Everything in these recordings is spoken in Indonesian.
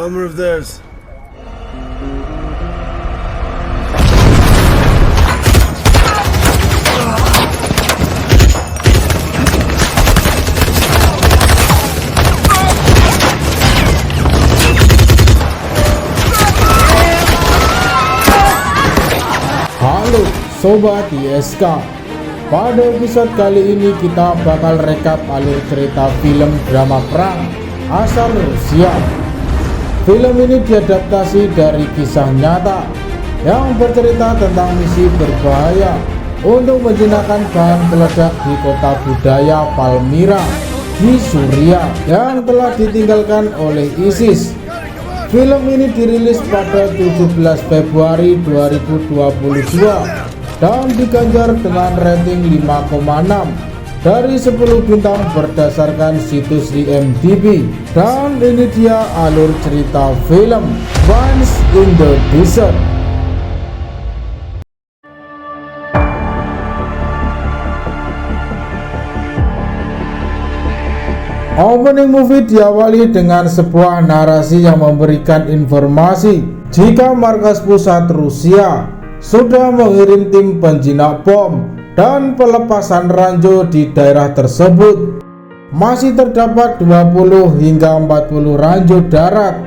plumber of theirs. Halo Sobat ISK, pada episode kali ini kita bakal rekap alur cerita film drama perang asal Rusia. Film ini diadaptasi dari kisah nyata yang bercerita tentang misi berbahaya untuk menjinakkan bahan peledak di kota budaya Palmyra di Suriah yang telah ditinggalkan oleh ISIS. Film ini dirilis pada 17 Februari 2022 dan diganjar dengan rating 5,6 dari 10 bintang berdasarkan situs IMDb. Dan ini dia alur cerita film Once in the Desert. Opening movie diawali dengan sebuah narasi yang memberikan informasi jika markas pusat Rusia sudah mengirim tim penjinak bom dan pelepasan ranjau di daerah tersebut. Masih terdapat 20 hingga 40 ranjau darat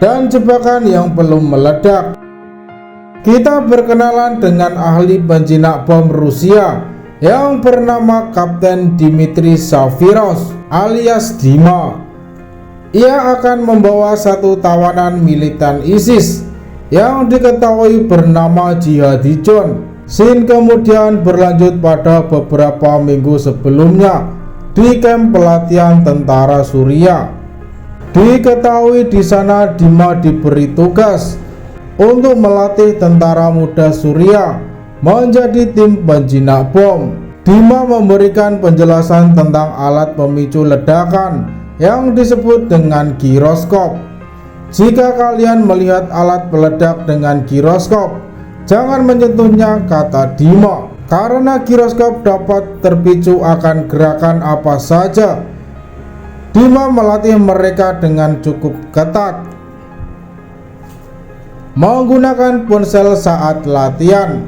dan jebakan yang belum meledak. Kita berkenalan dengan ahli penjinak bom Rusia yang bernama Kapten Dmitry Safiros alias Dima. Ia akan membawa satu tawanan militan ISIS yang diketahui bernama Jihadi John. Scene kemudian berlanjut pada beberapa minggu sebelumnya di kamp pelatihan tentara Suriah. Diketahui di sana Dima diberi tugas untuk melatih tentara muda Suriah menjadi tim penjinak bom. Dima memberikan penjelasan tentang alat pemicu ledakan yang disebut dengan giroskop. Jika kalian melihat alat peledak dengan giroskop, jangan menyentuhnya, kata Dima, karena giroskop dapat terpicu akan gerakan apa saja. Dima melatih mereka dengan cukup ketat, menggunakan ponsel saat latihan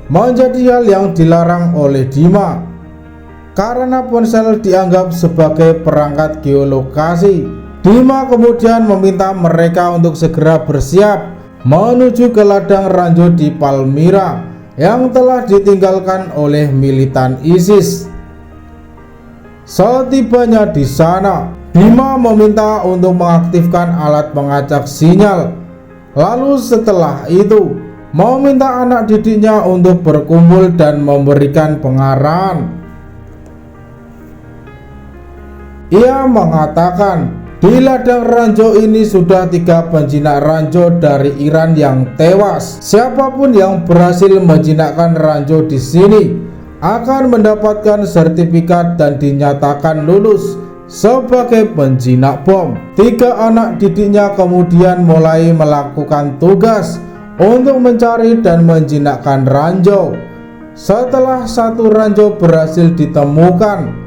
menjadi hal yang dilarang oleh Dima karena ponsel dianggap sebagai perangkat geolokasi. Dima kemudian meminta mereka untuk segera bersiap menuju ke ladang ranjau di Palmyra yang telah ditinggalkan oleh militan ISIS. Setibanya di sana, Dima meminta untuk mengaktifkan alat pengacak sinyal. Lalu setelah itu meminta anak didiknya untuk berkumpul dan memberikan pengarahan. Ia mengatakan di ladang ranjau ini sudah 3 penjinak ranjau dari Iran yang tewas. Siapapun yang berhasil menjinakkan ranjau di sini akan mendapatkan sertifikat dan dinyatakan lulus sebagai penjinak bom. 3 anak didiknya kemudian mulai melakukan tugas untuk mencari dan menjinakkan ranjau. Setelah satu ranjau berhasil ditemukan,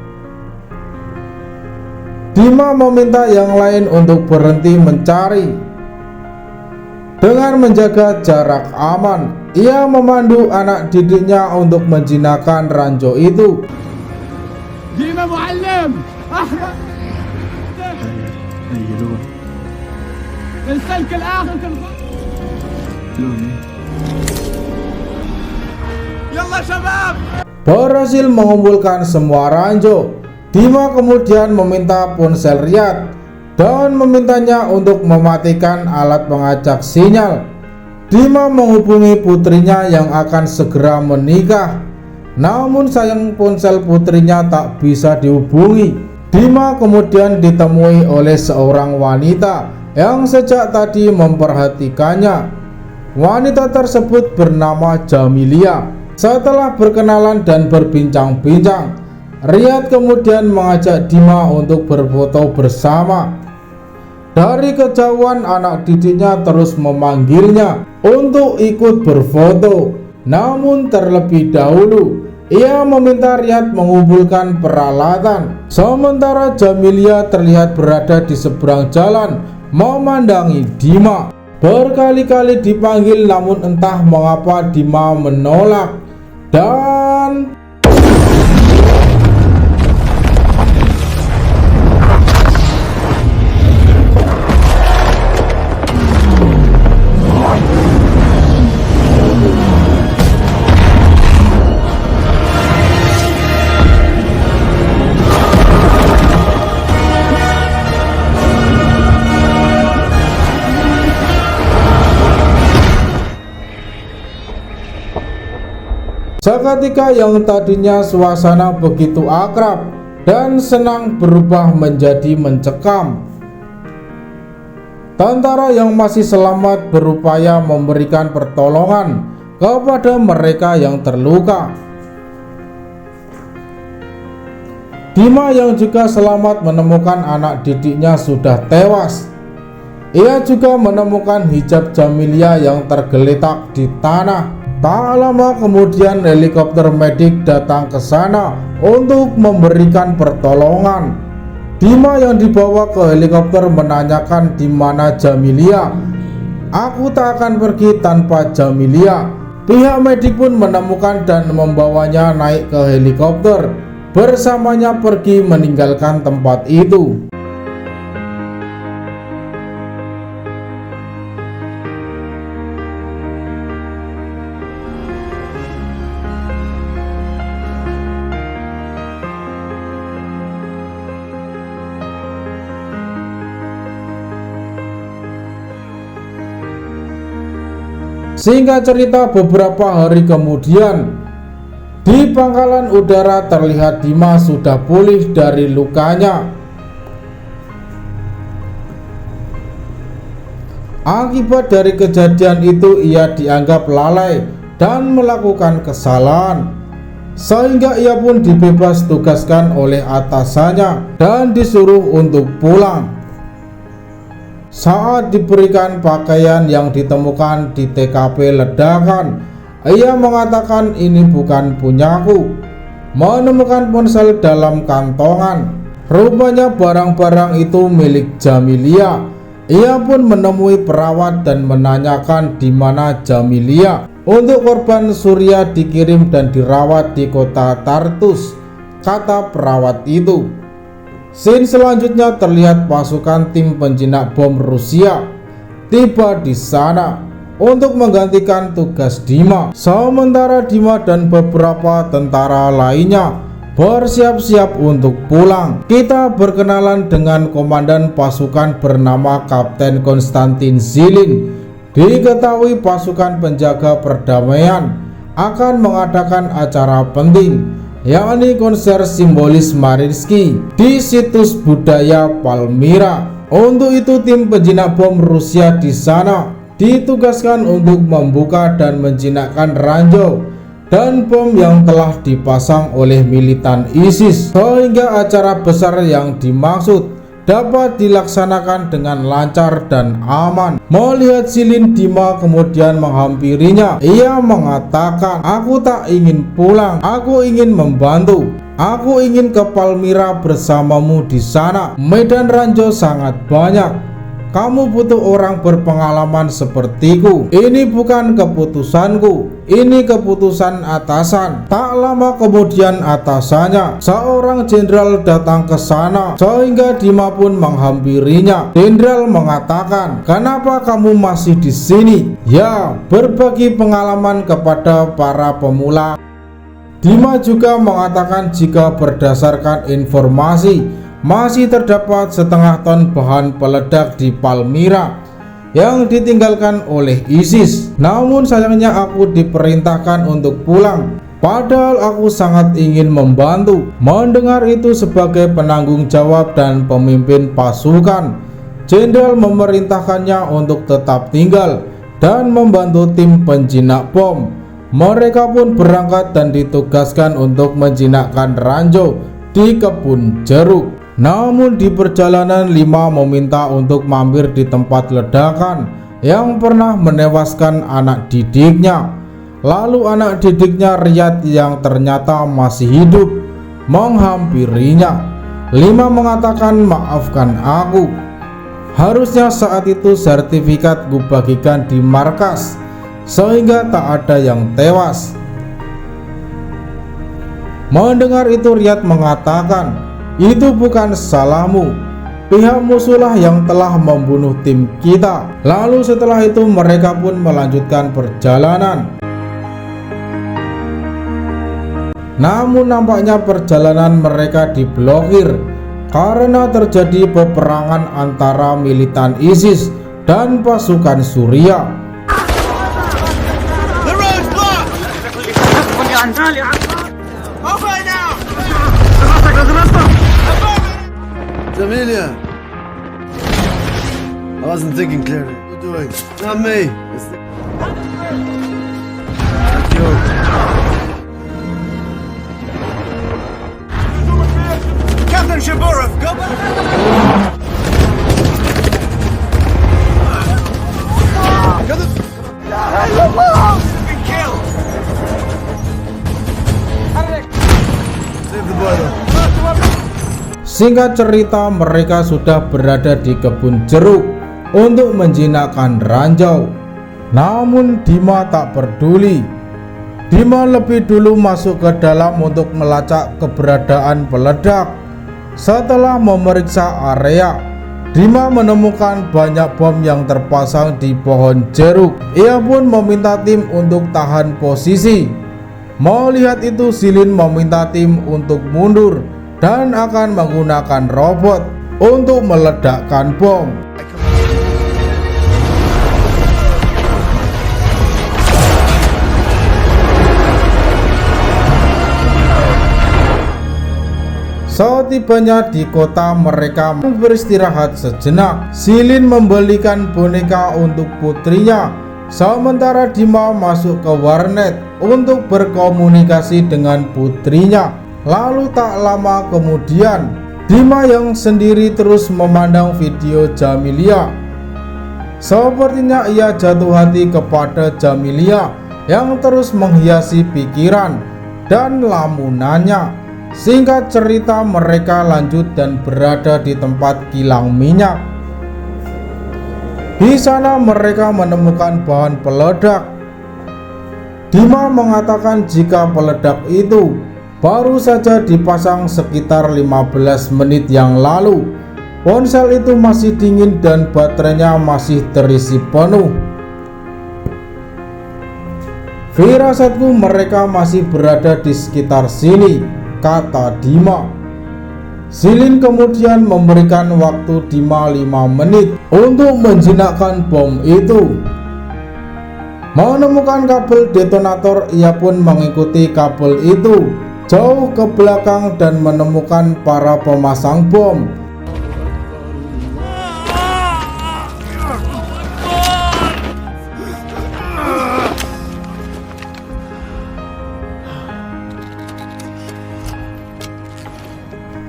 Dima meminta yang lain untuk berhenti mencari. Dengan menjaga jarak aman, ia memandu anak didiknya untuk menjinakkan ranjau itu. Dima muallim, berhasil mengumpulkan semua ranjau. Dima kemudian meminta ponsel Riyad dan memintanya untuk mematikan alat pengacak sinyal. Dima menghubungi putrinya yang akan segera menikah, namun sayang ponsel putrinya tak bisa dihubungi. Dima kemudian ditemui oleh seorang wanita yang sejak tadi memperhatikannya. Wanita tersebut bernama Jamilia. Setelah berkenalan dan berbincang-bincang, Riyad kemudian mengajak Dima untuk berfoto bersama. Dari kejauhan anak didiknya terus memanggilnya untuk ikut berfoto. Namun terlebih dahulu ia meminta Riyad mengumpulkan peralatan. Sementara Jamilia terlihat berada di seberang jalan memandangi Dima. Berkali-kali dipanggil namun entah mengapa Dima menolak dan seketika yang tadinya suasana begitu akrab dan senang berubah menjadi mencekam. Tentara yang masih selamat berupaya memberikan pertolongan kepada mereka yang terluka. Dima yang juga selamat menemukan anak didiknya sudah tewas. Ia juga menemukan hijab Jamilia yang tergeletak di tanah. Tak lama kemudian helikopter medik datang ke sana untuk memberikan pertolongan. Dima yang dibawa ke helikopter menanyakan di mana Jamilia. Aku tak akan pergi tanpa Jamilia. Pihak medik pun menemukan dan membawanya naik ke helikopter. Bersamanya pergi meninggalkan tempat itu. Singkat cerita, beberapa hari kemudian di pangkalan udara terlihat Dima sudah pulih dari lukanya. Akibat dari kejadian itu ia dianggap lalai dan melakukan kesalahan, sehingga ia pun dibebas tugaskan oleh atasannya dan disuruh untuk pulang. Saat diberikan pakaian yang ditemukan di TKP ledakan, ia mengatakan ini bukan punyaku. Menemukan ponsel dalam kantongan. Rupanya barang-barang itu milik Jamilia. Ia pun menemui perawat dan menanyakan di mana Jamilia. Untuk korban Surya dikirim dan dirawat di kota Tartus, kata perawat itu. Scene selanjutnya terlihat pasukan tim penjinak bom Rusia tiba di sana untuk menggantikan tugas Dima. Sementara Dima dan beberapa tentara lainnya bersiap-siap untuk pulang. Kita berkenalan dengan komandan pasukan bernama Kapten Konstantin Zilin. Diketahui pasukan penjaga perdamaian akan mengadakan acara penting, yakni konser simbolis Mariinsky di situs budaya Palmyra. Untuk itu tim penjinak bom Rusia di sana ditugaskan untuk membuka dan menjinakkan ranjau dan bom yang telah dipasang oleh militan ISIS, sehingga acara besar yang dimaksud dapat dilaksanakan dengan lancar dan aman. Melihat Zilin, Dima kemudian menghampirinya. Ia mengatakan, aku tak ingin pulang, aku ingin membantu. Aku ingin ke Palmyra bersamamu di sana. Medan ranjau sangat banyak. Kamu butuh orang berpengalaman sepertiku. Ini bukan keputusanku, ini keputusan atasan. Tak lama kemudian atasannya, seorang jenderal, datang ke sana, sehingga Dima pun menghampirinya. Jenderal mengatakan, kenapa kamu masih di sini? Ya, berbagi pengalaman kepada para pemula. Dima juga mengatakan jika berdasarkan informasi masih terdapat setengah ton bahan peledak di Palmyra yang ditinggalkan oleh ISIS. Namun sayangnya aku diperintahkan untuk pulang, padahal aku sangat ingin membantu. Mendengar itu, sebagai penanggung jawab dan pemimpin pasukan, jenderal memerintahkannya untuk tetap tinggal dan membantu tim penjinak bom. Mereka pun berangkat dan ditugaskan untuk menjinakkan ranjau di kebun jeruk. Namun di perjalanan, Lima meminta untuk mampir di tempat ledakan yang pernah menewaskan anak didiknya. Lalu anak didiknya, Riyad, yang ternyata masih hidup, menghampirinya. Lima mengatakan, maafkan aku, Harusnya saat itu sertifikat gue bagikan di markas, sehingga tak ada yang tewas. Mendengar itu Riyad mengatakan, itu bukan salahmu, pihak musuhlah yang telah membunuh tim kita. Lalu setelah itu mereka pun melanjutkan perjalanan. Namun nampaknya perjalanan mereka diblokir karena terjadi peperangan antara militan ISIS dan pasukan Suriah. Amelia, I wasn't thinking clearly. What are you doing? Not me. It's the... Captain Shaburov, go back! Been killed! Save the boy though. Singkat cerita, mereka sudah berada di kebun jeruk untuk menjinakkan ranjau. Namun Dima tak peduli. Dima lebih dulu masuk ke dalam untuk melacak keberadaan peledak. Setelah memeriksa area, Dima menemukan banyak bom yang terpasang di pohon jeruk. Ia pun meminta tim untuk tahan posisi. Melihat itu, Silin meminta tim untuk mundur dan akan menggunakan robot untuk meledakkan bom. Setibanya di kota, mereka beristirahat sejenak. Silin membelikan boneka untuk putrinya, sementara Dima masuk ke warnet untuk berkomunikasi dengan putrinya. Lalu tak lama kemudian, Dima yang sendiri terus memandang video Jamilia. Sepertinya ia jatuh hati kepada Jamilia yang terus menghiasi pikiran dan lamunannya. Singkat cerita, mereka lanjut dan berada di tempat kilang minyak. Di sana mereka menemukan bahan peledak. Dima mengatakan jika peledak itu baru saja dipasang sekitar 15 menit yang lalu. Ponsel itu masih dingin dan baterainya masih terisi penuh. Firasatku mereka masih berada di sekitar sini, kata Dima. Silin kemudian memberikan waktu Dima 5 menit untuk menjinakkan bom itu. Menemukan kabel detonator, ia pun mengikuti kabel itu jauh ke belakang dan menemukan para pemasang bom.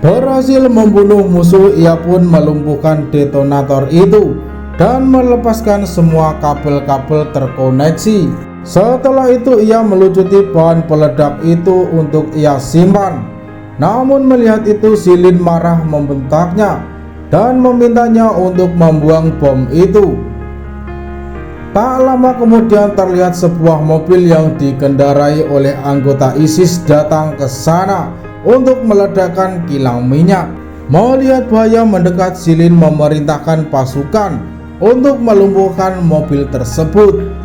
Berhasil membunuh musuh, ia pun melumpuhkan detonator itu dan melepaskan semua kabel-kabel terkoneksi. Setelah itu ia melucuti bahan peledak itu untuk ia simpan. Namun melihat itu, Silin marah membentaknya dan memintanya untuk membuang bom itu. Tak lama kemudian terlihat sebuah mobil yang dikendarai oleh anggota ISIS datang ke sana untuk meledakkan kilang minyak. Melihat bahaya mendekat, Silin memerintahkan pasukan untuk melumpuhkan mobil tersebut.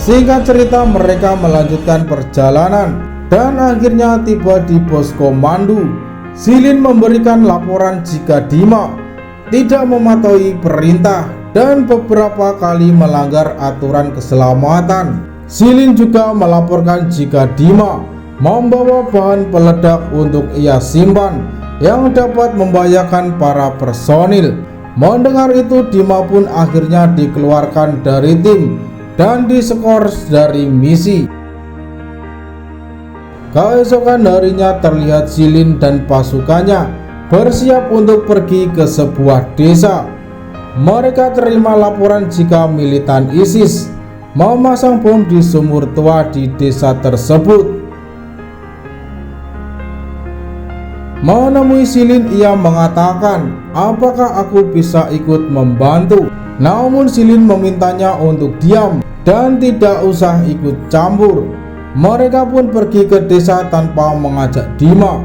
Singkat cerita, mereka melanjutkan perjalanan dan akhirnya tiba di pos komando. Silin memberikan laporan jika Dima tidak mematuhi perintah dan beberapa kali melanggar aturan keselamatan. Silin juga melaporkan jika Dima membawa bahan peledak untuk ia simpan yang dapat membahayakan para personil. Mendengar itu, Dima pun akhirnya dikeluarkan dari tim dan diskors dari misi. Keesokan harinya terlihat Silin dan pasukannya bersiap untuk pergi ke sebuah desa. Mereka terima laporan jika militan ISIS memasang bom di sumur tua di desa tersebut. Menemui Silin, ia mengatakan, apakah aku bisa ikut membantu? Namun Silin memintanya untuk diam dan tidak usah ikut campur. Mereka pun pergi ke desa tanpa mengajak Dima.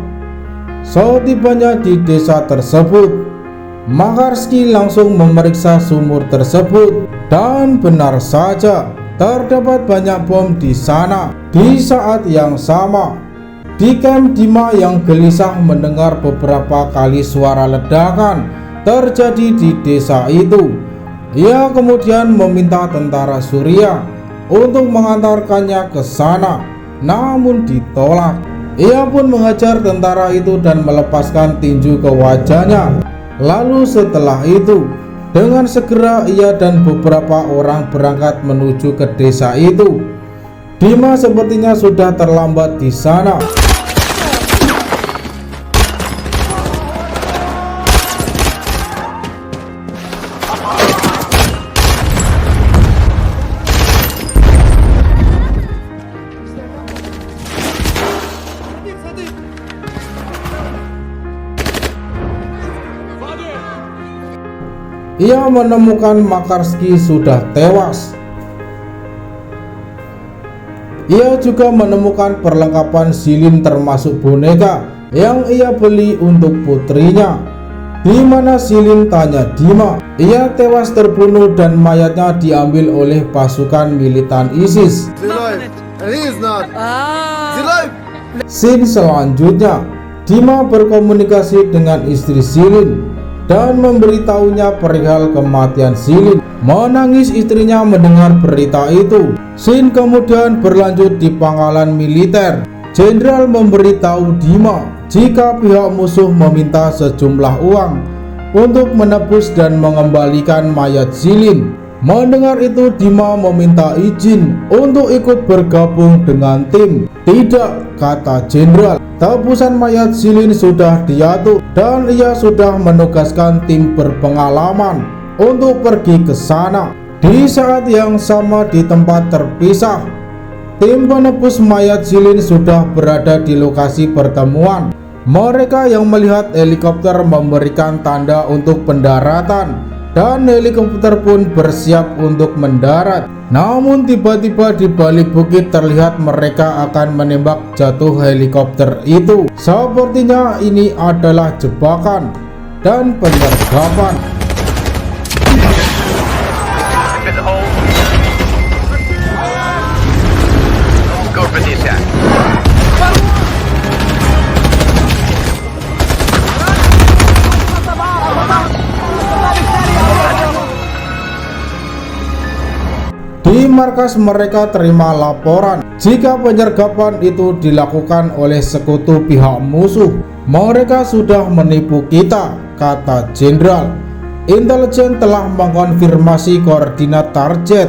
Setibanya di desa tersebut, Makarski langsung memeriksa sumur tersebut dan benar saja terdapat banyak bom di sana. Di saat yang sama, di kamp Dima yang gelisah mendengar beberapa kali suara ledakan terjadi di desa itu. Ia kemudian meminta tentara Surya untuk mengantarkannya ke sana, namun ditolak. Ia pun menghajar tentara itu dan melepaskan tinju ke wajahnya. Lalu setelah itu, dengan segera ia dan beberapa orang berangkat menuju ke desa itu. Dima sepertinya sudah terlambat di sana. Ia menemukan Makarski sudah tewas. Ia juga menemukan perlengkapan Silin termasuk boneka yang ia beli untuk putrinya. Di mana Silin, tanya Dima. Ia tewas terbunuh dan mayatnya diambil oleh pasukan militan ISIS. Scene selanjutnya, Dima berkomunikasi dengan istri Silin dan memberitahunya perihal kematian Silin. Menangis istrinya mendengar berita itu. Scene kemudian berlanjut di pangkalan militer. Jenderal memberitahu Dima jika pihak musuh meminta sejumlah uang untuk menebus dan mengembalikan mayat Silin. Mendengar itu, Dima meminta izin untuk ikut bergabung dengan tim. Tidak, kata jenderal. Tebusan mayat Silin sudah diatur dan ia sudah menugaskan tim berpengalaman untuk pergi ke sana. Di saat yang sama di tempat terpisah, tim penebus mayat Silin sudah berada di lokasi pertemuan. Mereka yang melihat helikopter memberikan tanda untuk pendaratan dan helikopter pun bersiap untuk mendarat. Namun tiba-tiba di balik bukit terlihat mereka akan menembak jatuh helikopter itu. Sepertinya ini adalah jebakan dan penyergapan. Di markas mereka terima laporan jika penyergapan itu dilakukan oleh sekutu pihak musuh. Mereka sudah menipu kita, kata jenderal. Intelijen telah mengkonfirmasi koordinat target.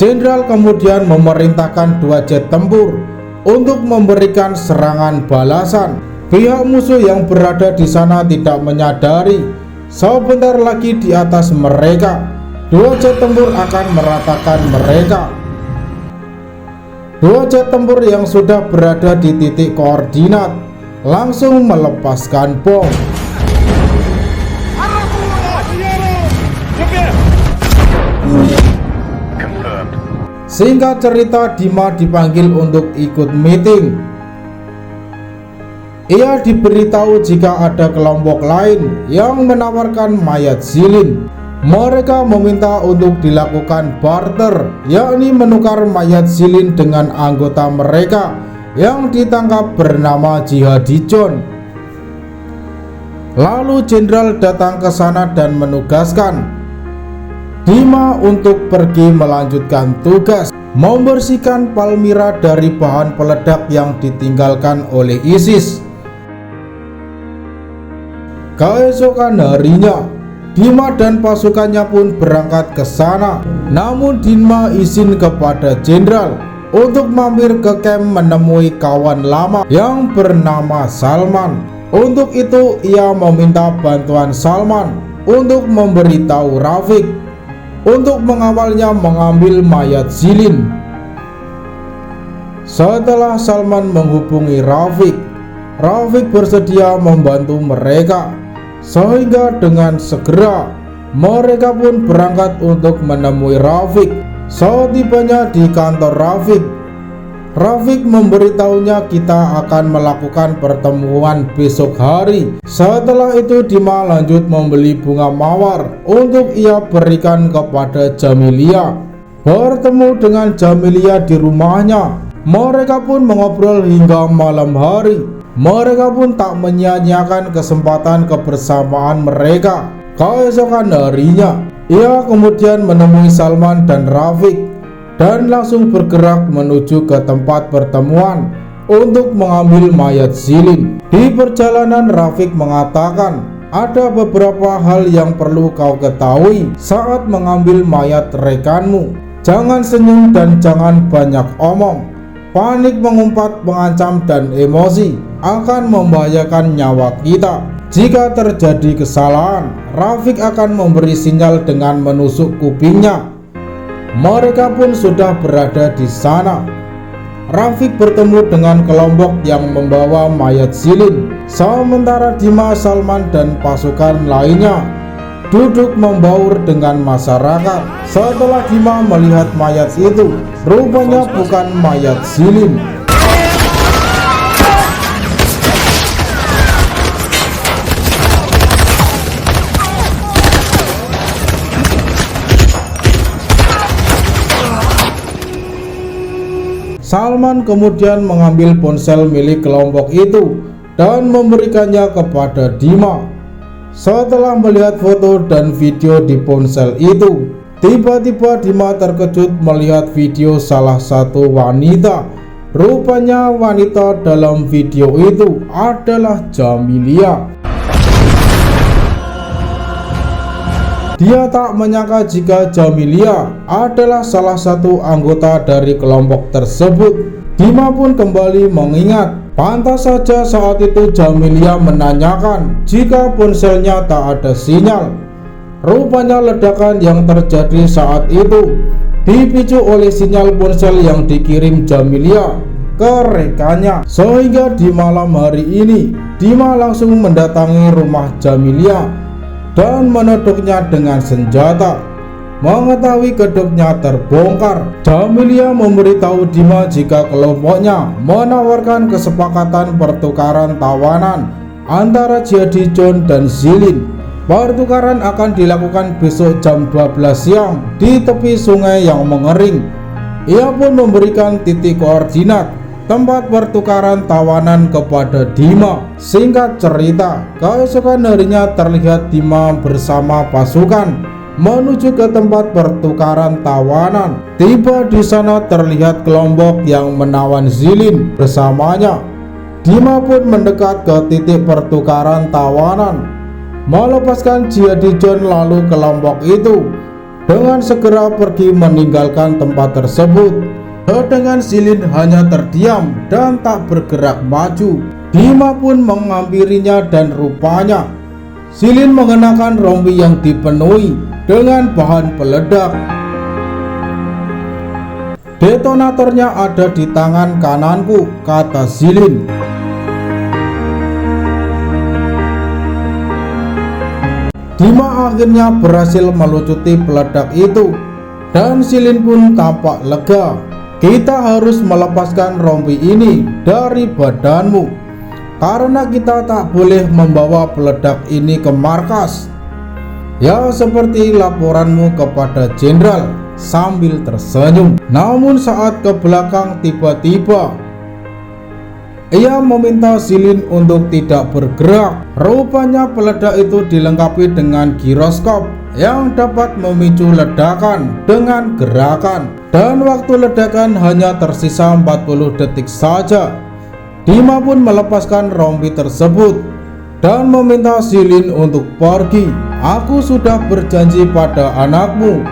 Jenderal kemudian memerintahkan 2 jet tempur untuk memberikan serangan balasan. Pihak musuh yang berada di sana tidak menyadari sebentar lagi di atas mereka 2 jet tempur akan meratakan mereka. 2 jet tempur yang sudah berada di titik koordinat langsung melepaskan bom. Singkat cerita, Dima dipanggil untuk ikut meeting. Ia diberitahu jika ada kelompok lain yang menawarkan mayat Silin. Mereka meminta untuk dilakukan barter, yakni menukar mayat Silin dengan anggota mereka yang ditangkap bernama Jihadi John. Lalu jenderal datang ke sana dan menugaskan Dima untuk pergi melanjutkan tugas. membersihkan Palmyra dari bahan peledak yang ditinggalkan oleh ISIS. Keesokan harinya, Dima dan pasukannya pun berangkat ke sana. Namun Dima izin kepada jenderal untuk mampir ke camp menemui kawan lama yang bernama Salman. Untuk itu ia meminta bantuan Salman untuk memberitahu Rafiq untuk mengawalnya mengambil mayat Zilin. Setelah Salman menghubungi Rafiq, Rafiq bersedia membantu mereka, sehingga dengan segera mereka pun berangkat untuk menemui Rafiq. Setibanya di kantor Rafiq memberitahunya kita akan melakukan pertemuan besok hari. Setelah itu Dima lanjut membeli bunga mawar untuk ia berikan kepada Jamilia. Bertemu dengan Jamilia di rumahnya, mereka pun mengobrol hingga malam hari. Mereka pun tak menyia-nyiakan kesempatan kebersamaan mereka. Keesokan harinya, ia kemudian menemui Salman dan Rafiq dan langsung bergerak menuju ke tempat pertemuan untuk mengambil mayat Zilin. Di perjalanan Rafiq mengatakan ada beberapa hal yang perlu kau ketahui saat mengambil mayat rekanmu. Jangan senyum dan jangan banyak omong. Panik, mengumpat, mengancam, dan emosi akan membahayakan nyawa kita. Jika terjadi kesalahan, Rafiq akan memberi sinyal dengan menusuk kupingnya. Mereka pun sudah berada di sana. Rafiq bertemu dengan kelompok yang membawa mayat Zilin, sementara Dima, Salman, dan pasukan lainnya duduk membaur dengan masyarakat. Setelah Dima melihat mayat itu, rupanya bukan mayat Zilin. Salman kemudian mengambil ponsel milik kelompok itu dan memberikannya kepada Dima. Setelah melihat foto dan video di ponsel itu, tiba-tiba Dima terkejut melihat video salah satu wanita. Rupanya wanita dalam video itu adalah Jamilia. Dia tak menyangka jika Jamilia adalah salah satu anggota dari kelompok tersebut. Dima pun kembali mengingat, pantas saja saat itu Jamilia menanyakan jika ponselnya tak ada sinyal. Rupanya ledakan yang terjadi saat itu dipicu oleh sinyal ponsel yang dikirim Jamilia ke rekannya. Sehingga di malam hari ini Dima langsung mendatangi rumah Jamilia dan menodoknya dengan senjata. Mengetahui kedoknya terbongkar, Jamilia memberitahu Dima jika kelompoknya menawarkan kesepakatan pertukaran tawanan antara Jihadi John dan Zilin. Pertukaran akan dilakukan besok jam 12 siang di tepi sungai yang mengering. Ia pun memberikan titik koordinat tempat pertukaran tawanan kepada Dima. Singkat cerita, keesokan harinya terlihat Dima bersama pasukan menuju ke tempat pertukaran tawanan. Tiba di sana terlihat kelompok yang menawan Zilin bersamanya. Dima pun mendekat ke titik pertukaran tawanan, melepaskan Jihadi John, lalu kelompok itu dengan segera pergi meninggalkan tempat tersebut. Sedangkan Zilin hanya terdiam dan tak bergerak maju. Dima pun menghampirinya dan rupanya Zilin mengenakan rompi yang dipenuhi dengan bahan peledak. Detonatornya ada di tangan kananku, kata Zilin. Dima akhirnya berhasil melucuti peledak itu dan Zilin pun tampak lega. Kita harus melepaskan rompi ini dari badanmu karena kita tak boleh membawa peledak ini ke markas. Ya, seperti laporanmu kepada jenderal, sambil tersenyum. Namun saat ke belakang tiba-tiba ia meminta Zilin untuk tidak bergerak. Rupanya peledak itu dilengkapi dengan giroskop yang dapat memicu ledakan dengan gerakan, dan waktu ledakan hanya tersisa 40 detik saja. Dima pun melepaskan rompi tersebut dan meminta Shilin untuk pergi. Aku sudah berjanji pada anakmu,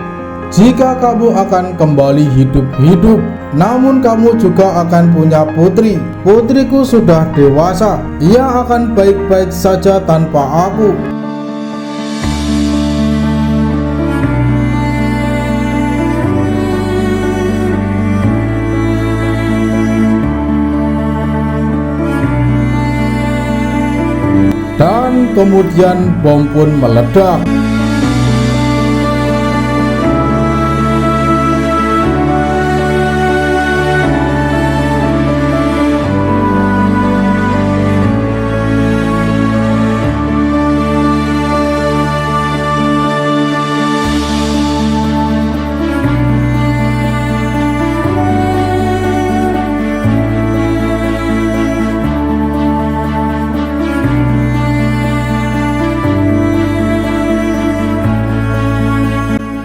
jika kamu akan kembali hidup-hidup, namun kamu juga akan punya putri. Putriku sudah dewasa, ia akan baik-baik saja tanpa aku. Dan kemudian bom pun meledak.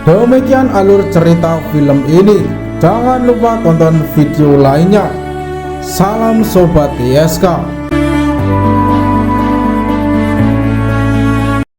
Demikian alur cerita film ini. Jangan lupa tonton video lainnya. Salam Sobat ISK.